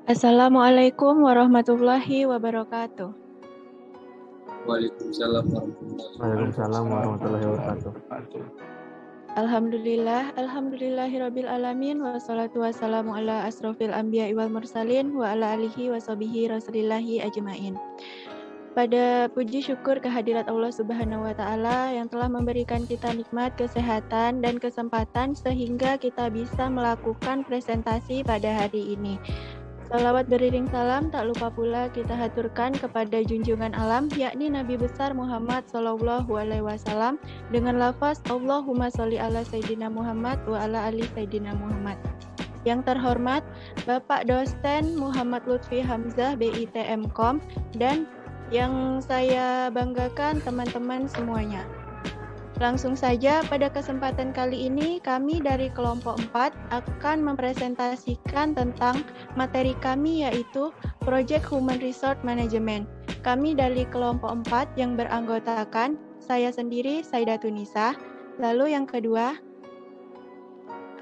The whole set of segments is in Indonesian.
Assalamualaikum warahmatullahi wabarakatuh. Waalaikumsalam Waalaikumsalam warahmatullahi wabarakatuh. Alhamdulillahirabbil alamin wassalatu wassalamu ala asrofil anbiya'i wal mursalin wa ala alihi washabihi rasulillahi ajmain. Pada puji syukur kehadirat Allah Subhanahu wa taala yang telah memberikan kita nikmat kesehatan dan kesempatan sehingga kita bisa melakukan presentasi pada hari ini. Salawat beriring salam tak lupa pula kita haturkan kepada junjungan alam yakni Nabi besar Muhammad Sallallahu Alaihi Wasallam dengan lafaz Allahumma sholli ala Sayyidina Muhammad wa ala ali Sayyidina Muhammad. Yang terhormat Bapak Dosen Muhammad Lutfi Hamzah BITM-Kom dan yang saya banggakan teman-teman semuanya. Langsung saja pada kesempatan kali ini kami dari kelompok 4 akan mempresentasikan tentang materi kami yaitu Project Human Resource Management. Kami dari kelompok 4 yang beranggotakan saya sendiri Saidatun Nisa, lalu yang kedua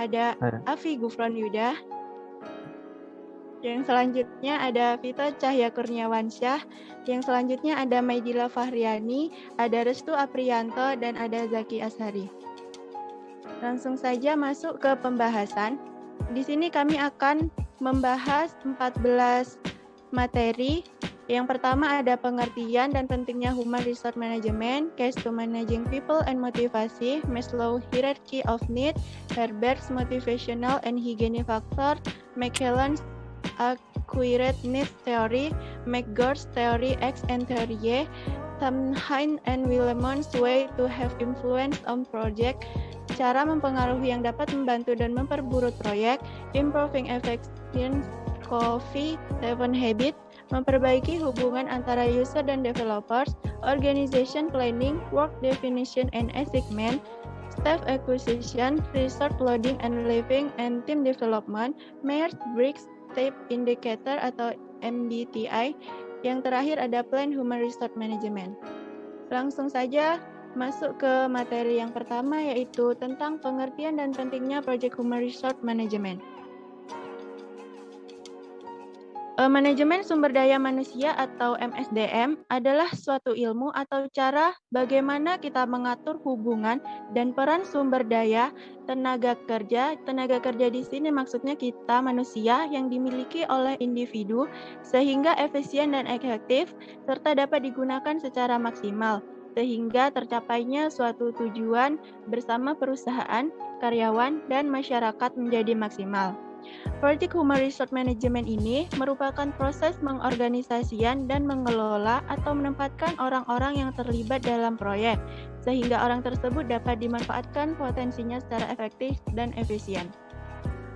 ada Afi Gufron Yuda, yang selanjutnya ada Vito Cahya Kurniawansyah, yang selanjutnya ada Maidila Fahriani, ada Restu Aprianto, dan ada Zaki Ashari. Langsung saja masuk ke pembahasan. Di sini kami akan membahas 14 materi. Yang pertama ada pengertian dan pentingnya Human Resource Management, Case to Managing People and Motivasi, Maslow Hierarchy of Need, Herbert's Motivational and Hygiene Factor, McKellen's Acquired Needs Theory, McGirr's Theory X and Theory Y, Tamhain and Willemon's Way to Have Influence on Project, cara mempengaruhi yang dapat membantu dan memperburuk proyek, Improving Effectiveness Coffee 7 Habits, memperbaiki hubungan antara user dan developers, Organization Planning, Work Definition and Assignment, Staff Acquisition, Resource Loading and Living, and Team Development, Myers-Briggs Type Indicator atau MBTI. Yang terakhir ada Plan Human Resource Management. Langsung saja masuk ke materi yang pertama yaitu tentang pengertian dan pentingnya Project Human Resource Management. Manajemen sumber daya manusia atau MSDM adalah suatu ilmu atau cara bagaimana kita mengatur hubungan dan peran sumber daya tenaga kerja. Tenaga kerja di sini maksudnya kita manusia yang dimiliki oleh individu sehingga efisien dan efektif serta dapat digunakan secara maksimal sehingga tercapainya suatu tujuan bersama perusahaan, karyawan, dan masyarakat menjadi maksimal. Project Human Resource Management ini merupakan proses mengorganisasikan dan mengelola atau menempatkan orang-orang yang terlibat dalam proyek, sehingga orang tersebut dapat dimanfaatkan potensinya secara efektif dan efisien.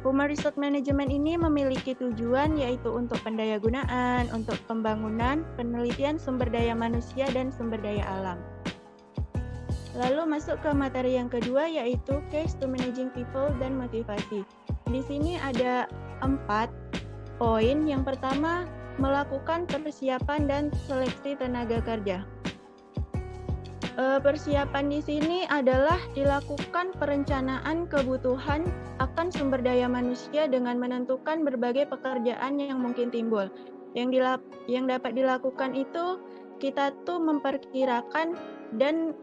Human Resource Management ini memiliki tujuan yaitu untuk pendayagunaan, untuk pembangunan, penelitian sumber daya manusia dan sumber daya alam. Lalu masuk ke materi yang kedua yaitu Case to Managing People dan Motivasi. Di sini ada 4 poin. Yang pertama, melakukan persiapan dan seleksi tenaga kerja. Persiapan di sini adalah dilakukan perencanaan kebutuhan akan sumber daya manusia dengan menentukan berbagai pekerjaan yang mungkin timbul. Yang dapat dilakukan itu kita tuh memperkirakan dan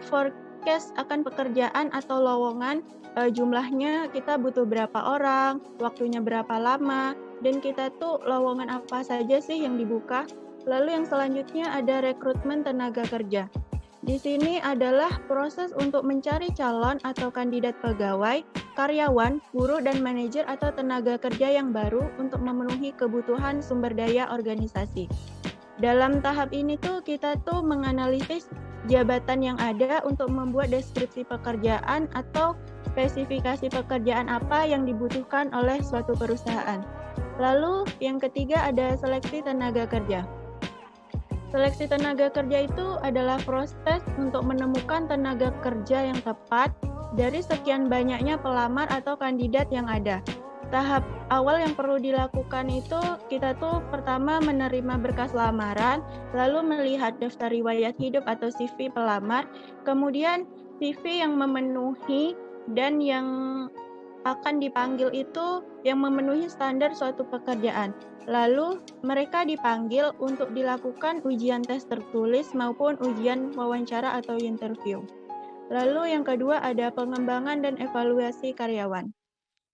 forecast akan pekerjaan atau lowongan, jumlahnya kita butuh berapa orang, waktunya berapa lama, dan kita tuh lowongan apa saja sih yang dibuka. Lalu yang selanjutnya ada rekrutmen tenaga kerja. Di sini adalah proses untuk mencari calon atau kandidat pegawai, karyawan, guru, dan manajer atau tenaga kerja yang baru untuk memenuhi kebutuhan sumber daya organisasi. Dalam tahap ini tuh kita tuh menganalisis jabatan yang ada untuk membuat deskripsi pekerjaan atau spesifikasi pekerjaan apa yang dibutuhkan oleh suatu perusahaan. Lalu yang ketiga ada seleksi tenaga kerja. Seleksi tenaga kerja itu adalah proses untuk menemukan tenaga kerja yang tepat dari sekian banyaknya pelamar atau kandidat yang ada. Tahap awal yang perlu dilakukan itu kita tuh pertama menerima berkas lamaran, lalu melihat daftar riwayat hidup atau CV pelamar, kemudian CV yang memenuhi dan yang akan dipanggil itu yang memenuhi standar suatu pekerjaan. Lalu mereka dipanggil untuk dilakukan ujian tes tertulis maupun ujian wawancara atau interview. Lalu yang kedua ada pengembangan dan evaluasi karyawan.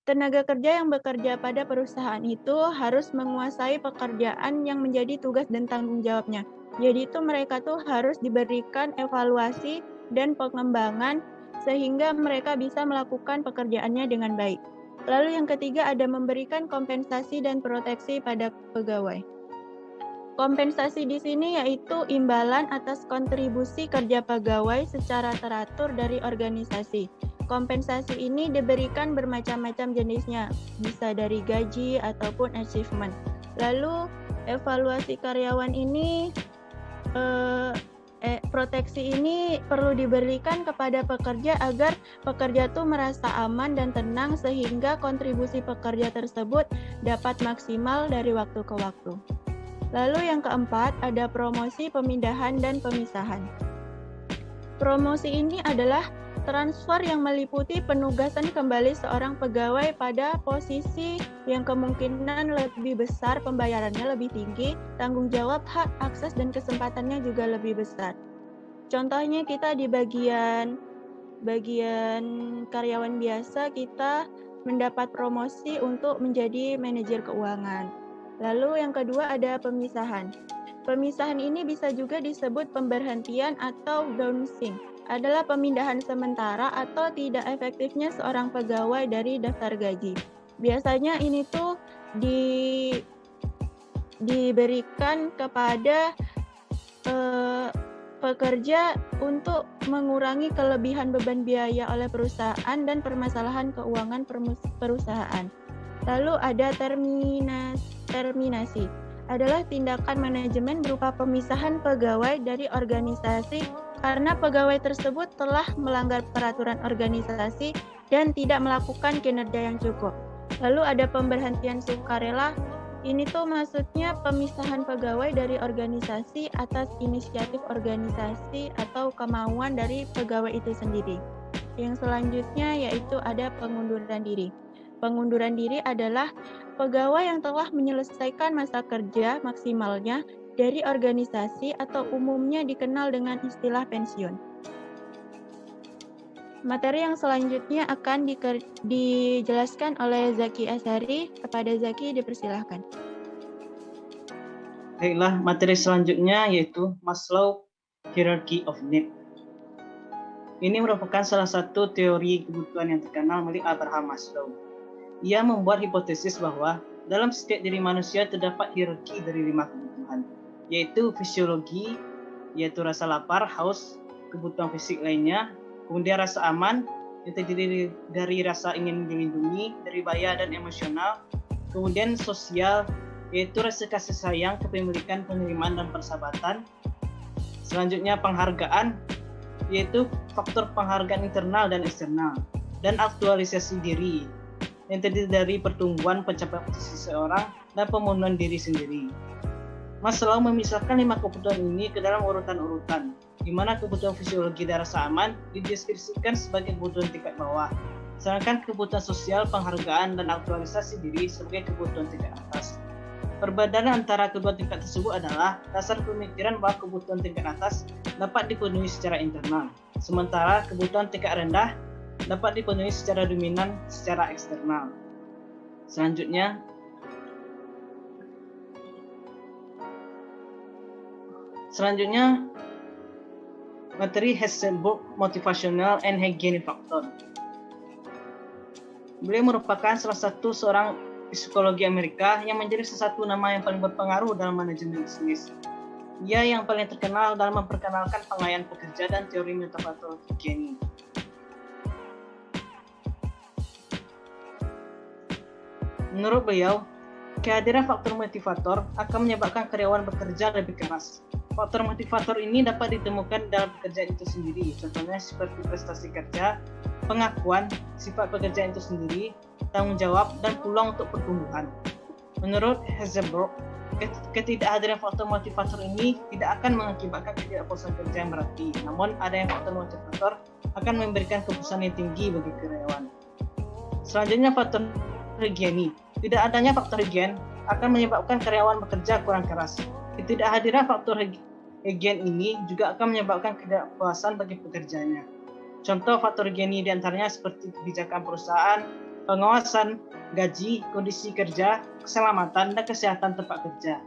Tenaga kerja yang bekerja pada perusahaan itu harus menguasai pekerjaan yang menjadi tugas dan tanggung jawabnya. Jadi itu mereka tuh harus diberikan evaluasi dan pengembangan sehingga mereka bisa melakukan pekerjaannya dengan baik. Lalu yang ketiga ada memberikan kompensasi dan proteksi pada pegawai. Kompensasi di sini yaitu imbalan atas kontribusi kerja pegawai secara teratur dari organisasi. Kompensasi ini diberikan bermacam-macam jenisnya, bisa dari gaji ataupun achievement. Lalu evaluasi karyawan ini, proteksi ini perlu diberikan kepada pekerja agar pekerja tuh merasa aman dan tenang sehingga kontribusi pekerja tersebut dapat maksimal dari waktu ke waktu. Lalu yang keempat ada promosi, pemindahan, dan pemisahan. Promosi ini adalah transfer yang meliputi penugasan kembali seorang pegawai pada posisi yang kemungkinan lebih besar, pembayarannya lebih tinggi, tanggung jawab, hak, akses, dan kesempatannya juga lebih besar. Contohnya kita di bagian karyawan biasa, kita mendapat promosi untuk menjadi manajer keuangan. Lalu yang kedua ada pemisahan. Pemisahan ini bisa juga disebut pemberhentian atau downsizing. Adalah pemindahan sementara atau tidak efektifnya seorang pegawai dari daftar gaji. Biasanya ini tuh diberikan kepada pekerja untuk mengurangi kelebihan beban biaya oleh perusahaan dan permasalahan keuangan perusahaan. Lalu ada terminasi. Adalah tindakan manajemen berupa pemisahan pegawai dari organisasi karena pegawai tersebut telah melanggar peraturan organisasi dan tidak melakukan kinerja yang cukup. Lalu ada pemberhentian sukarela. Ini tuh maksudnya pemisahan pegawai dari organisasi atas inisiatif organisasi atau kemauan dari pegawai itu sendiri. Yang selanjutnya yaitu ada pengunduran diri. Pengunduran diri adalah pegawai yang telah menyelesaikan masa kerja maksimalnya dari organisasi atau umumnya dikenal dengan istilah pensiun. Materi yang selanjutnya akan dijelaskan oleh Zaki Ashari. Kepada Zaki dipersilahkan. Baiklah, materi selanjutnya yaitu Maslow Hierarchy of Need. Ini merupakan salah satu teori kebutuhan yang terkenal milik Abraham Maslow. Ia membuat hipotesis bahwa dalam setiap diri manusia terdapat hierarki dari 5 kebutuhan, yaitu fisiologi, yaitu rasa lapar, haus, kebutuhan fisik lainnya, kemudian rasa aman, yang terdiri dari rasa ingin dilindungi, dari daya dan emosional, kemudian sosial, yaitu rasa kasih sayang, kepemilikan, penerimaan, dan persahabatan. Selanjutnya penghargaan, yaitu faktor penghargaan internal dan eksternal, dan aktualisasi diri, yang terdiri dari pertumbuhan pencapaian posisi seseorang dan pemenuhan diri sendiri. Maslow memisahkan 5 kebutuhan ini ke dalam urutan-urutan, di mana kebutuhan fisiologi dan rasa aman dideskripsikan sebagai kebutuhan tingkat bawah, sedangkan kebutuhan sosial, penghargaan, dan aktualisasi diri sebagai kebutuhan tingkat atas. Perbedaan antara kedua tingkat tersebut adalah dasar pemikiran bahwa kebutuhan tingkat atas dapat dipenuhi secara internal, sementara kebutuhan tingkat rendah dapat dipenuhi secara dominan secara eksternal. Selanjutnya, materi Heisenberg Motivational and Hygiene Factor. Beliau merupakan salah satu seorang psikologi Amerika yang menjadi salah satu nama yang paling berpengaruh dalam manajemen bisnis. Dia yang paling terkenal dalam memperkenalkan pengayaan pekerja dan teori motivator higiene. Menurut beliau, kehadiran faktor motivator akan menyebabkan karyawan bekerja lebih keras. Faktor motivator ini dapat ditemukan dalam pekerjaan itu sendiri, contohnya seperti prestasi kerja, pengakuan, sifat pekerjaan itu sendiri, tanggung jawab, dan peluang untuk pertumbuhan. Menurut Heisenberg, ketidakhadiran faktor motivator ini tidak akan mengakibatkan ketidakpuasan kerja yang berarti, namun adanya faktor motivator akan memberikan kepuasan yang tinggi bagi karyawan. Selanjutnya faktor higiene. Tidak adanya faktor higien akan menyebabkan karyawan bekerja kurang keras. Ketidakhadiran faktor higien ini juga akan menyebabkan ketidakpuasan bagi pekerjanya. Contoh faktor higiene diantaranya seperti kebijakan perusahaan, pengawasan, gaji, kondisi kerja, keselamatan, dan kesehatan tempat kerja.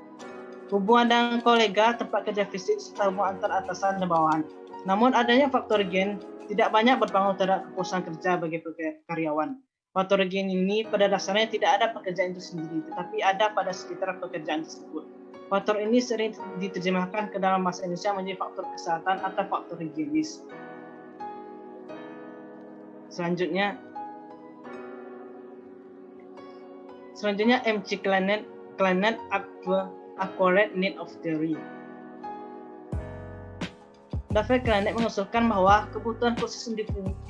Hubungan dengan kolega, tempat kerja fisik, serta hubungan antar atasan dan bawahan. Namun adanya faktor higien tidak banyak berpengaruh terhadap kepuasan kerja bagi karyawan. Faktor higien ini pada dasarnya tidak ada pekerjaan itu sendiri, tetapi ada pada sekitar pekerjaan tersebut. Faktor ini sering diterjemahkan ke dalam bahasa Indonesia menjadi faktor kesehatan atau faktor higienis. Selanjutnya MC Clement Accurate Need of Theory. David Clement mengusulkan bahwa kebutuhan khusus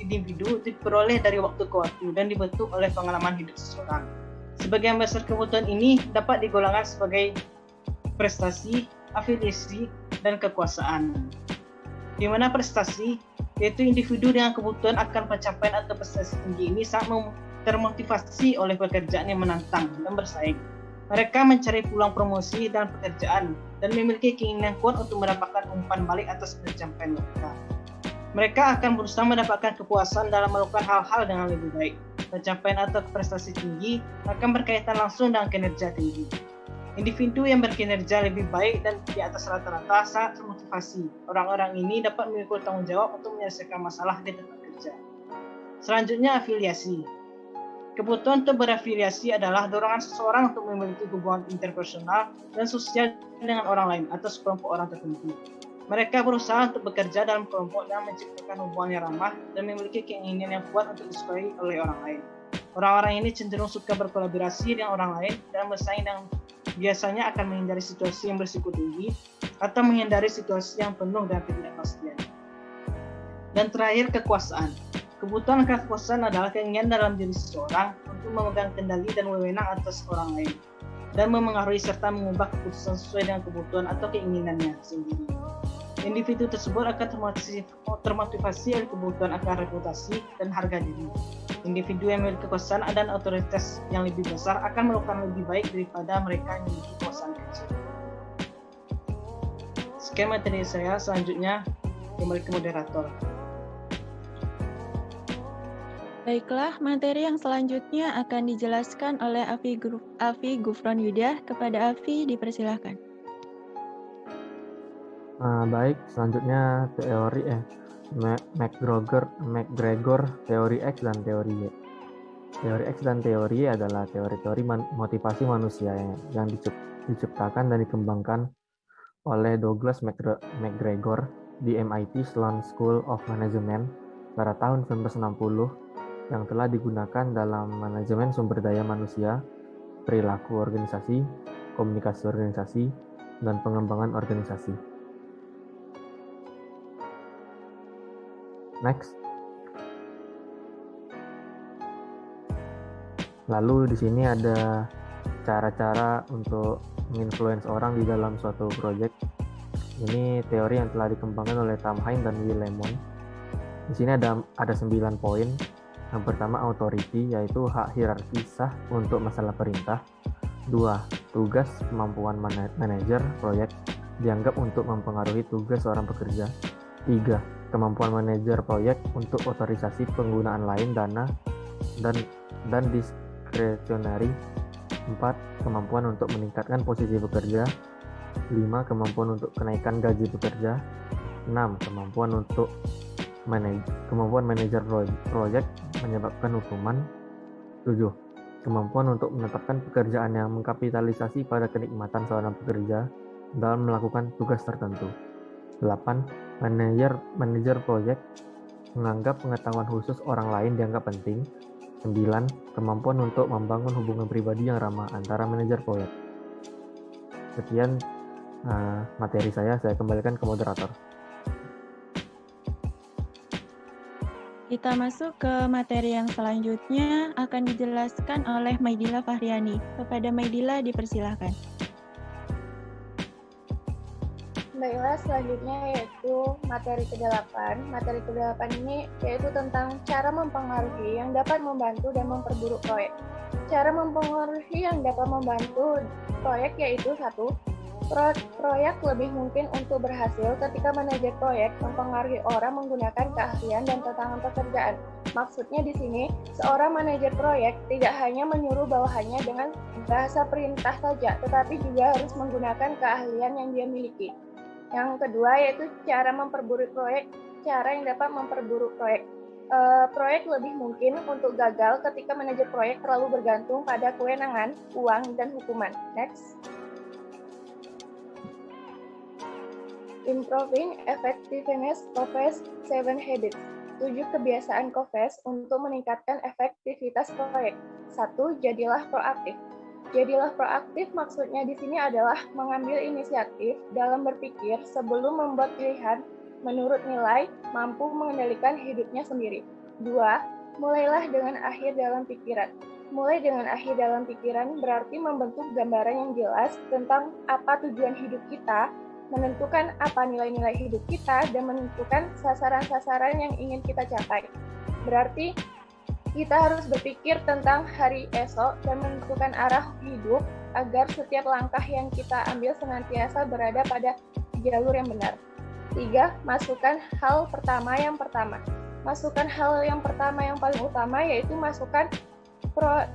individu diperoleh dari waktu ke waktu dan dibentuk oleh pengalaman hidup seseorang. Sebagian besar kebutuhan ini dapat digolongkan sebagai prestasi, afiliasi, dan kekuasaan. Di mana prestasi, yaitu individu dengan kebutuhan akan pencapaian atau prestasi tinggi ini sangat termotivasi oleh pekerjaan yang menantang dan bersaing. Mereka mencari peluang promosi dan pekerjaan dan memiliki keinginan kuat untuk mendapatkan umpan balik atas pencapaian mereka. Mereka akan berusaha mendapatkan kepuasan dalam melakukan hal-hal dengan lebih baik. Pencapaian atau prestasi tinggi akan berkaitan langsung dengan kinerja tinggi. Individu yang berkinerja lebih baik dan di atas rata-rata sangat termotivasi. Orang-orang ini dapat memikul tanggung jawab untuk menyelesaikan masalah di tempat kerja. Selanjutnya, afiliasi. Kebutuhan untuk berafiliasi adalah dorongan seseorang untuk memiliki hubungan interpersonal dan sosial dengan orang lain atau sekelompok orang tertentu. Mereka berusaha untuk bekerja dalam kelompok dan menciptakan hubungan yang ramah dan memiliki keinginan yang kuat untuk disukai oleh orang lain. Orang-orang ini cenderung suka berkolaborasi dengan orang lain dan bersaing dan biasanya akan menghindari situasi yang berisiko tinggi atau menghindari situasi yang penuh dengan ketidakpastian. Dan terakhir, kekuasaan. Kebutuhan kekuasaan adalah keinginan dalam diri seseorang untuk memegang kendali dan wewenang atas orang lain dan memengaruhi serta mengubah keputusan sesuai dengan kebutuhan atau keinginannya sendiri. Individu tersebut akan termotivasi oleh kebutuhan akan reputasi dan harga diri. Individu yang memiliki kekuasaan dan otoritas yang lebih besar akan melakukan lebih baik daripada mereka yang memiliki kekuasaan kecil. Sekian materi saya, selanjutnya kembali ke moderator. Baiklah, materi yang selanjutnya akan dijelaskan oleh Afi Gufron Yuda. Kepada Afi, dipersilahkan. Baik, selanjutnya teori McGregor, teori X dan teori Y. Teori X dan teori Y adalah teori-teori motivasi manusia yang diciptakan dan dikembangkan oleh Douglas McGregor di MIT Sloan School of Management pada tahun 1960 yang telah digunakan dalam manajemen sumber daya manusia, perilaku organisasi, komunikasi organisasi, dan pengembangan organisasi. Next. Lalu di sini ada cara-cara untuk menginfluence orang di dalam suatu proyek. Ini teori yang telah dikembangkan oleh Tom Hine dan Will Lemon. Di sini ada 9 poin. Yang pertama, authority, yaitu hak hierarki sah untuk masalah perintah. 2. Tugas kemampuan manajer proyek dianggap untuk mempengaruhi tugas seorang pekerja. 3. Kemampuan manajer proyek untuk otorisasi penggunaan lain dana dan diskresionari. 4. Kemampuan untuk meningkatkan posisi pekerja. 5. Kemampuan untuk kenaikan gaji pekerja. 6. Kemampuan manajer proyek menyebabkan hukuman. 7. Kemampuan untuk menetapkan pekerjaan yang mengkapitalisasi pada kenikmatan seorang pekerja dalam melakukan tugas tertentu. 8. Manajer proyek menganggap pengetahuan khusus orang lain dianggap penting. 9. Kemampuan untuk membangun hubungan pribadi yang ramah antara manajer proyek. Sekian materi saya kembalikan ke moderator. Kita masuk ke materi yang selanjutnya akan dijelaskan oleh Maidila Fahriani. Kepada Maidila dipersilahkan. Baiklah, selanjutnya yaitu materi ke-8. Materi ke-8 ini yaitu tentang cara mempengaruhi yang dapat membantu dan memperburuk proyek. Cara mempengaruhi yang dapat membantu proyek yaitu 1. Proyek lebih mungkin untuk berhasil ketika manajer proyek mempengaruhi orang menggunakan keahlian dan tantangan pekerjaan. Maksudnya di sini, seorang manajer proyek tidak hanya menyuruh bawahannya dengan bahasa perintah saja, tetapi juga harus menggunakan keahlian yang dia miliki. Yang kedua yaitu cara memperburuk proyek, cara yang dapat memperburuk proyek. Proyek lebih mungkin untuk gagal ketika manajer proyek terlalu bergantung pada kewenangan, uang, dan hukuman. Next. Improving Effectiveness COFES 7 Habits. 7 kebiasaan COFES untuk meningkatkan efektivitas proyek. 1. Jadilah proaktif. Jadilah proaktif maksudnya di sini adalah mengambil inisiatif dalam berpikir sebelum membuat pilihan menurut nilai mampu mengendalikan hidupnya sendiri. 2. Mulailah dengan akhir dalam pikiran. Mulai dengan akhir dalam pikiran berarti membentuk gambaran yang jelas tentang apa tujuan hidup kita, menentukan apa nilai-nilai hidup kita, dan menentukan sasaran-sasaran yang ingin kita capai. Berarti kita harus berpikir tentang hari esok dan menentukan arah hidup agar setiap langkah yang kita ambil senantiasa berada pada jalur yang benar. 3. Masukkan hal pertama yang pertama. Masukkan hal yang pertama yang paling utama yaitu masukkan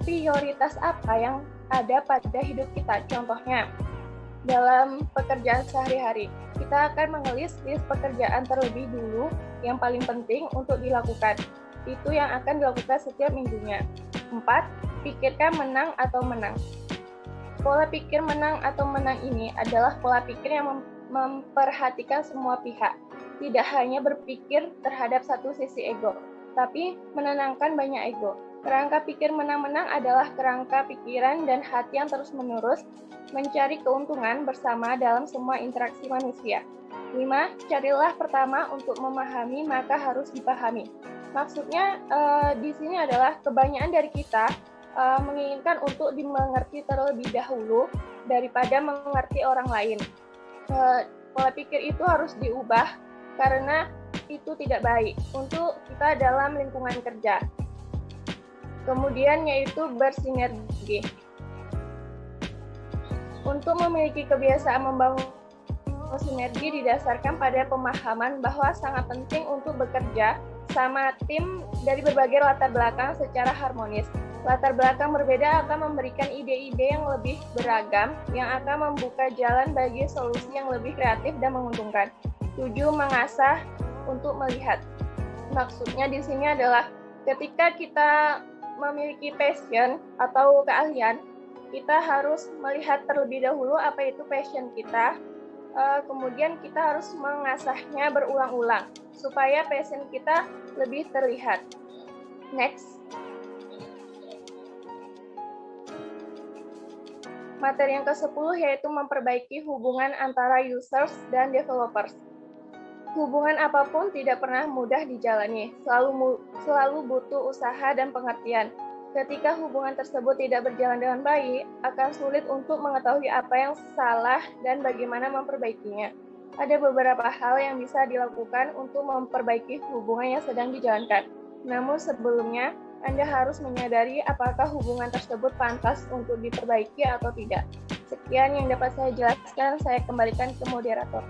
prioritas apa yang ada pada hidup kita. Contohnya, dalam pekerjaan sehari-hari, kita akan mengelis list pekerjaan terlebih dulu yang paling penting untuk dilakukan. Itu yang akan dilakukan setiap minggunya. 4. Pikirkan menang atau menang. Pola pikir menang atau menang ini adalah pola pikir yang memperhatikan semua pihak. Tidak hanya berpikir terhadap satu sisi ego, tapi menenangkan banyak ego. Kerangka pikir menang-menang adalah kerangka pikiran dan hati yang terus-menerus mencari keuntungan bersama dalam semua interaksi manusia. 5. Carilah pertama untuk memahami, maka harus dipahami. Maksudnya di sini adalah kebanyakan dari kita menginginkan untuk dimengerti terlebih dahulu daripada mengerti orang lain. Pola pikir itu harus diubah karena itu tidak baik untuk kita dalam lingkungan kerja. Kemudian yaitu bersinergi. Untuk memiliki kebiasaan membangun sinergi didasarkan pada pemahaman bahwa sangat penting untuk bekerja sama tim dari berbagai latar belakang secara harmonis. Latar belakang berbeda akan memberikan ide-ide yang lebih beragam yang akan membuka jalan bagi solusi yang lebih kreatif dan menguntungkan. 7. Mengasah untuk melihat. Maksudnya di sini adalah ketika kita memiliki passion atau keahlian, kita harus melihat terlebih dahulu apa itu passion kita. Kemudian kita harus mengasahnya berulang-ulang supaya passion kita lebih terlihat. Next. Materi yang ke-10 yaitu memperbaiki hubungan antara users dan developers. Hubungan apapun tidak pernah mudah dijalani, selalu butuh usaha dan pengertian. Ketika hubungan tersebut tidak berjalan dengan baik, akan sulit untuk mengetahui apa yang salah dan bagaimana memperbaikinya. Ada beberapa hal yang bisa dilakukan untuk memperbaiki hubungan yang sedang dijalankan. Namun sebelumnya, Anda harus menyadari apakah hubungan tersebut pantas untuk diperbaiki atau tidak. Sekian yang dapat saya jelaskan, saya kembalikan ke moderator.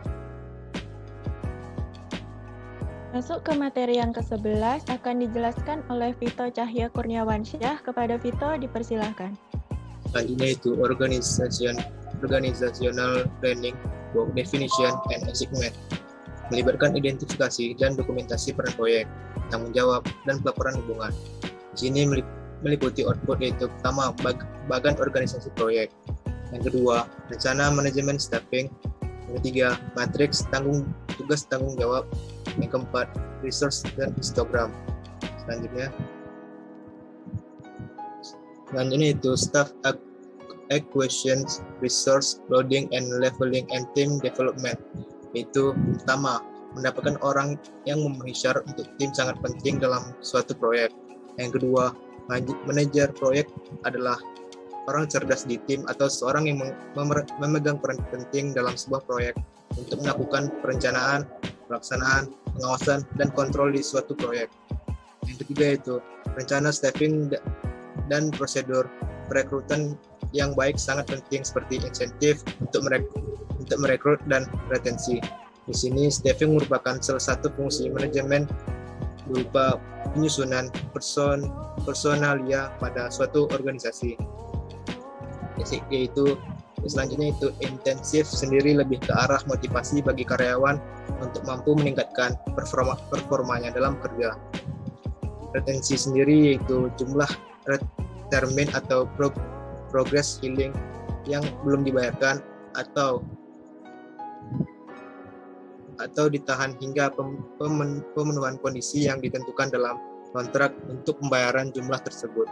Masuk ke materi yang ke-11 akan dijelaskan oleh Vito Cahya Kurniawansyah. Kepada Vito, dipersilahkan. Selanjutnya itu organizational planning, work definition, and achievement. Melibatkan identifikasi dan dokumentasi peran proyek, tanggung jawab, dan pelaporan hubungan. Di sini meliputi output yaitu pertama, bagan organisasi proyek. Yang kedua, rencana manajemen staffing. Yang ketiga, matriks tugas tanggung jawab. Yang keempat, resource dan histogram. Selanjutnya itu staff acquisitions, resource loading and leveling, and team development. Itu pertama, mendapatkan orang yang memenuhi syarat untuk tim sangat penting dalam suatu proyek. Yang kedua, manajer proyek adalah orang cerdas di tim atau seorang yang memegang peran penting dalam sebuah proyek. untuk melakukan perencanaan, pelaksanaan, pengawasan, dan kontrol di suatu proyek. Yang ketiga itu rencana staffing dan prosedur perekrutan yang baik sangat penting seperti insentif untuk merekrut dan retensi. Di sini staffing merupakan salah satu fungsi manajemen berupa penyusunan personalia pada suatu organisasi. Yaitu selanjutnya itu intensif sendiri lebih ke arah motivasi bagi karyawan untuk mampu meningkatkan performanya dalam kerja. Retensi sendiri yaitu jumlah termin atau progress healing yang belum dibayarkan atau ditahan hingga pemenuhan kondisi yang ditentukan dalam kontrak untuk pembayaran jumlah tersebut.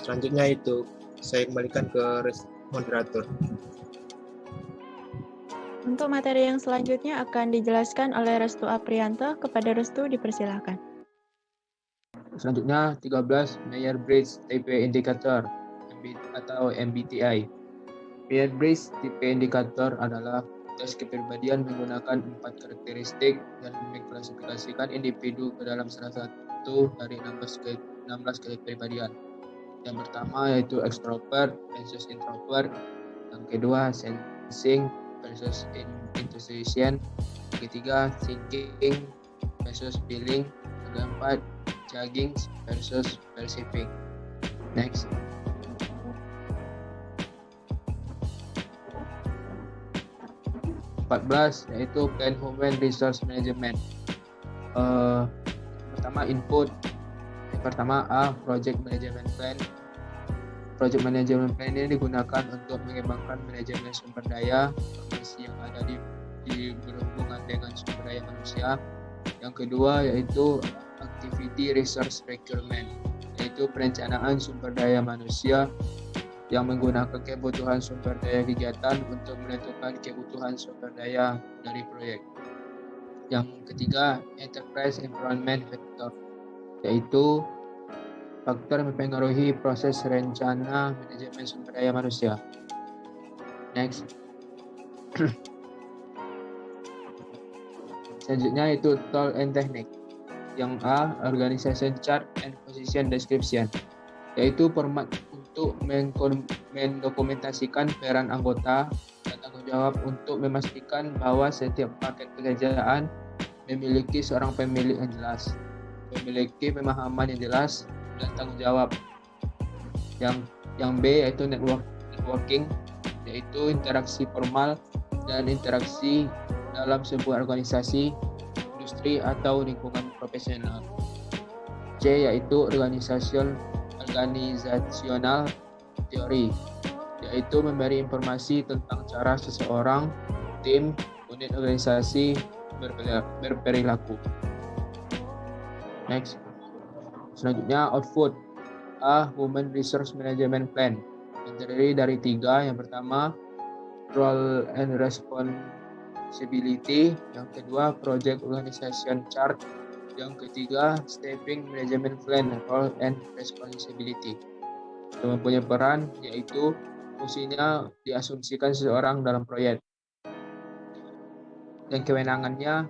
Selanjutnya itu saya kembalikan ke moderator. Untuk materi yang selanjutnya akan dijelaskan oleh Restu Aprianto. Kepada Restu dipersilakan. Selanjutnya 13 Myers-Briggs Type Indicator atau MBTI. Myers-Briggs Type Indicator adalah tes kepribadian menggunakan 4 karakteristik dan mengklasifikasikan individu ke dalam salah satu dari 16 kepribadian. Yang pertama yaitu extrovert versus introvert, yang kedua sensing versus intuition, yang ketiga thinking versus feeling, yang keempat judging versus perceiving. Next. Yaitu Plan Human Resource Management. Pertama input. Yang pertama A, Project Management Plan. Project Management Plan ini digunakan untuk mengembangkan manajemen sumber daya informasi yang ada di berhubungan dengan sumber daya manusia. Yang kedua yaitu Activity Resource Procurement, yaitu perencanaan sumber daya manusia yang menggunakan kebutuhan sumber daya kegiatan untuk menentukan kebutuhan sumber daya dari proyek. Yang ketiga, Enterprise Environment Factor, yaitu faktor mempengaruhi proses rencana manajemen sumber daya manusia. Next. Selanjutnya itu Tool and Technique. Yang A, Organization Chart and Position Description, yaitu format untuk mendokumentasikan peran anggota dan tanggung jawab untuk memastikan bahwa setiap paket pekerjaan memiliki seorang pemilik yang jelas, memiliki pemahaman yang jelas dan tanggung jawab. Yang B yaitu networking, yaitu interaksi formal dan interaksi dalam sebuah organisasi, industri atau lingkungan profesional. C yaitu organizational teori, yaitu memberi informasi tentang cara seseorang, tim, unit organisasi berperilaku. Next. Selanjutnya output. A, Human Resource Management Plan, yang terdiri dari 3. Yang pertama, Role and Responsibility. Yang kedua, Project Organization Chart. Yang ketiga, Staffing Management Plan, Role and Responsibility. Yang mempunyai peran yaitu fungsinya diasumsikan seseorang dalam proyek. Dan kewenangannya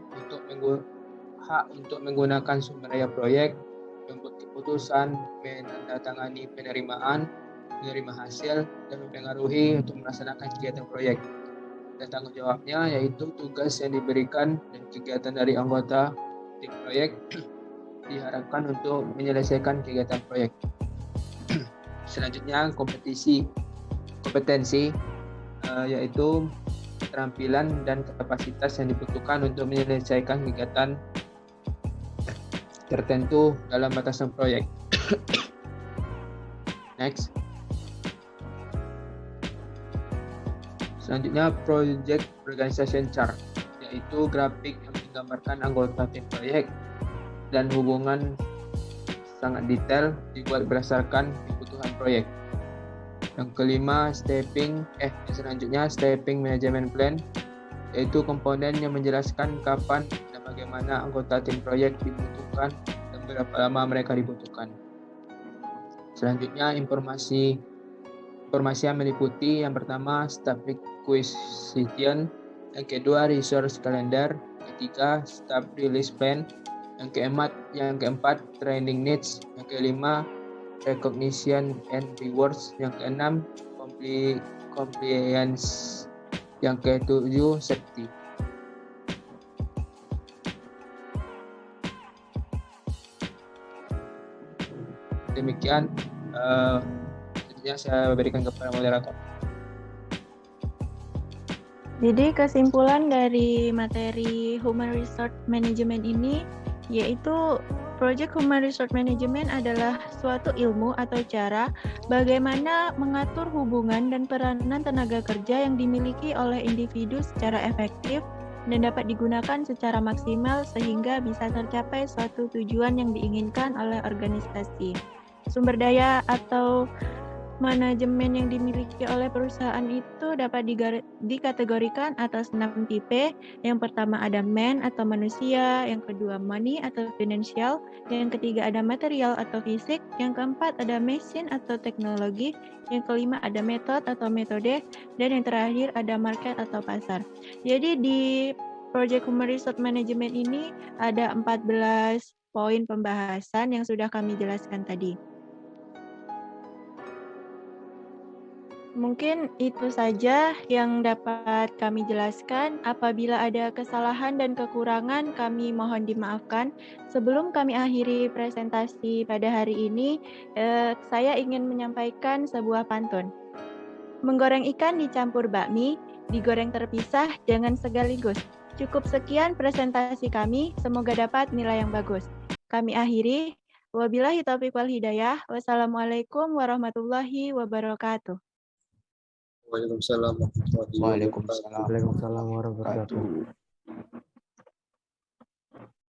hak untuk menggunakan sumber daya proyek, membuat keputusan, menandatangani penerimaan, menerima hasil, dan mempengaruhi untuk melaksanakan kegiatan proyek. Dan tanggung jawabnya yaitu tugas yang diberikan dan kegiatan dari anggota tim proyek diharapkan untuk menyelesaikan kegiatan proyek. Selanjutnya kompetensi, yaitu keterampilan dan kapasitas yang dibutuhkan untuk menyelesaikan kegiatan tertentu dalam batasan proyek. Next. Selanjutnya Project Organization Chart, yaitu grafik yang menggambarkan anggota tim proyek dan hubungan sangat detail dibuat berdasarkan kebutuhan proyek. Yang kelima, selanjutnya Staffing Management Plan, yaitu komponen yang menjelaskan kapan dan bagaimana anggota tim proyek dibutuhkan dan berapa lama mereka dibutuhkan. Selanjutnya informasi yang meliputi yang pertama staff requisition, Yang kedua, resource calendar. Ketiga, staff release plan. Yang keempat, training needs. Yang kelima, recognition and rewards. Yang keenam, compliance. Yang ketujuh, safety. Demikian yang saya berikan kepada moderator. Jadi kesimpulan dari materi Human Resource Management ini yaitu Project Human Resource Management adalah suatu ilmu atau cara bagaimana mengatur hubungan dan peranan tenaga kerja yang dimiliki oleh individu secara efektif dan dapat digunakan secara maksimal sehingga bisa tercapai suatu tujuan yang diinginkan oleh organisasi. Sumber daya atau manajemen yang dimiliki oleh perusahaan itu dapat dikategorikan atas 6 tipe. Yang pertama ada man atau manusia, yang kedua money atau financial, yang ketiga ada material atau fisik, yang keempat ada machine atau teknologi, yang kelima ada method atau metode, dan yang terakhir ada market atau pasar. Jadi di Project Human Resource Management ini ada 14 poin pembahasan yang sudah kami jelaskan tadi. Mungkin itu saja yang dapat kami jelaskan. Apabila ada kesalahan dan kekurangan, kami mohon dimaafkan. Sebelum kami akhiri presentasi pada hari ini, saya ingin menyampaikan sebuah pantun. Menggoreng ikan dicampur bakmi, digoreng terpisah, jangan sekaligus. Cukup sekian presentasi kami, semoga dapat nilai yang bagus. Kami akhiri. Wabillahi taufiq wal hidayah. Wassalamualaikum warahmatullahi wabarakatuh. Waalaikumsalam warahmatullahi wabarakatuh. Waalaikumsalam warahmatullahi wabarakatuh.